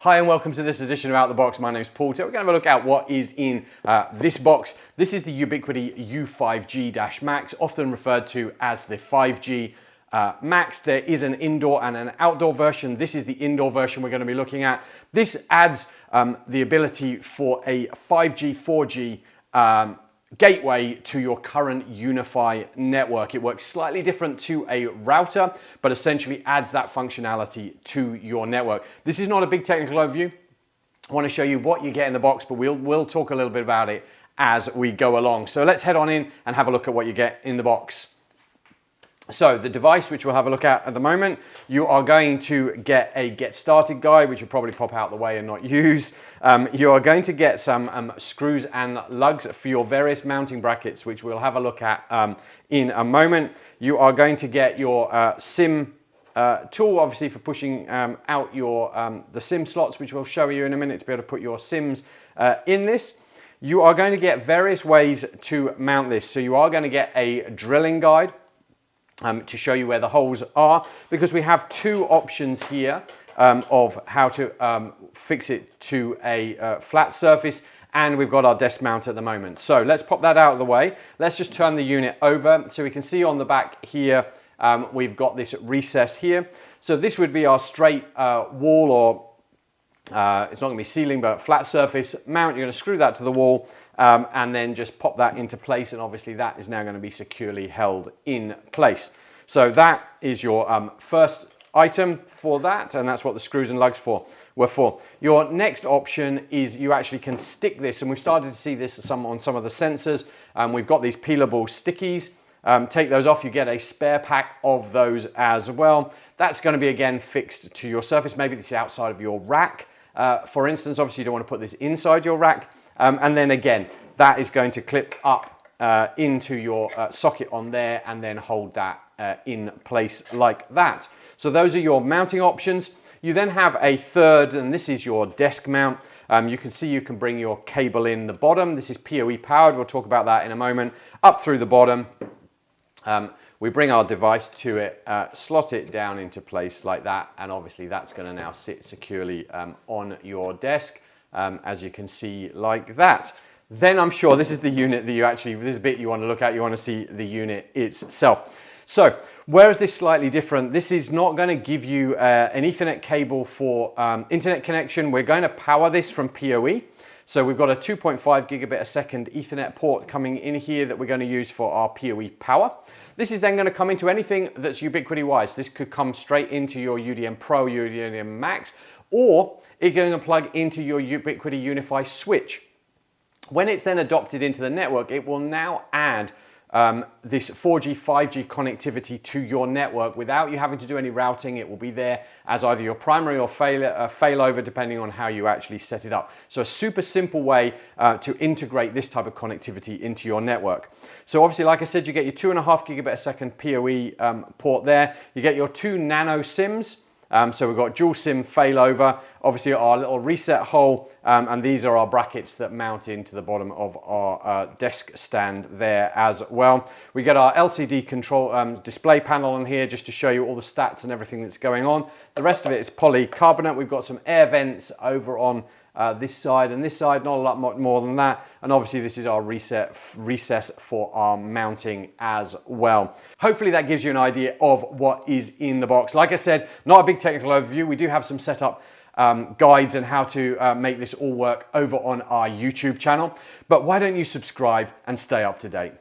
Hi and welcome to this edition of Out the Box. My name is Paul. Today we're going to have a look at what is in this box. This is the Ubiquiti U5G-Max, often referred to as the 5G Max. There is an indoor and an outdoor version. This is the indoor version we're going to be looking at. This adds the ability for a 5G, 4G gateway to your current UniFi network. It works slightly different to a router, but essentially adds that functionality to your network. This is not a big technical overview. I want to show you what you get in the box, but we'll talk a little bit about it as we go along. So let's head on in and have a look at what you get in the box. So the device, which we'll have a look at the moment, you are going to get a get started guide, which will probably pop out the way and not use. You are going to get some screws and lugs for your various mounting brackets, which we'll have a look at in a moment. You are going to get your SIM tool, obviously for pushing out your the SIM slots, which we'll show you in a minute to be able to put your SIMs in this. You are going to get various ways to mount this. So you are going to get a drilling guide to show you where the holes are, because we have two options here of how to fix it to a flat surface, and we've got our desk mount at the moment. So let's pop that out of the way. Let's just turn the unit over so we can see on the back here we've got this recess here. So this would be our straight wall, or it's not going to be ceiling but flat surface mount. You're going to screw that to the wall and then just pop that into place, and obviously that is now going to be securely held in place. So that is your first item for that, and that's what the screws and lugs were for. Your next option is you actually can stick this, and we've started to see this on some of the sensors. We've got these peelable stickies. Take those off, you get a spare pack of those as well. That's going to be again fixed to your surface. Maybe it's outside of your rack. For instance, obviously you don't want to put this inside your rack. And then again, that is going to clip up into your socket on there and then hold that in place like that. So those are your mounting options. You then have a third, and this is your desk mount. You can see you can bring your cable in the bottom. This is PoE powered. We'll talk about that in a moment. Up through the bottom. We bring our device to it, slot it down into place like that, and obviously that's going to now sit securely on your desk. As you can see like that. Then I'm sure this is the unit that this bit you want to look at, you want to see the unit itself. So where is this slightly different? This is not going to give you an Ethernet cable for internet connection. We're going to power this from PoE. So we've got a 2.5 gigabit a second Ethernet port coming in here that we're going to use for our PoE power. This is then going to come into anything that's Ubiquiti wise. This could come straight into your UDM Pro, UDM Max, or it's going to plug into your Ubiquiti UniFi switch. When it's then adopted into the network, it will now add this 4G, 5G connectivity to your network without you having to do any routing. It will be there as either your primary or failover, depending on how you actually set it up. So a super simple way to integrate this type of connectivity into your network. So obviously, like I said, you get your 2.5 gigabit a second PoE port there. You get your 2 nano SIMs. So we've got dual SIM failover, obviously our little reset hole, and these are our brackets that mount into the bottom of our desk stand there as well. We get our LCD control display panel on here just to show you all the stats and everything that's going on. The rest of it is polycarbonate. We've got some air vents over on this side and this side, not a lot more than that. And obviously this is our recess for our mounting as well. Hopefully that gives you an idea of what is in the box. Like I said, not a big technical overview. We do have some setup guides and how to make this all work over on our YouTube channel. But why don't you subscribe and stay up to date?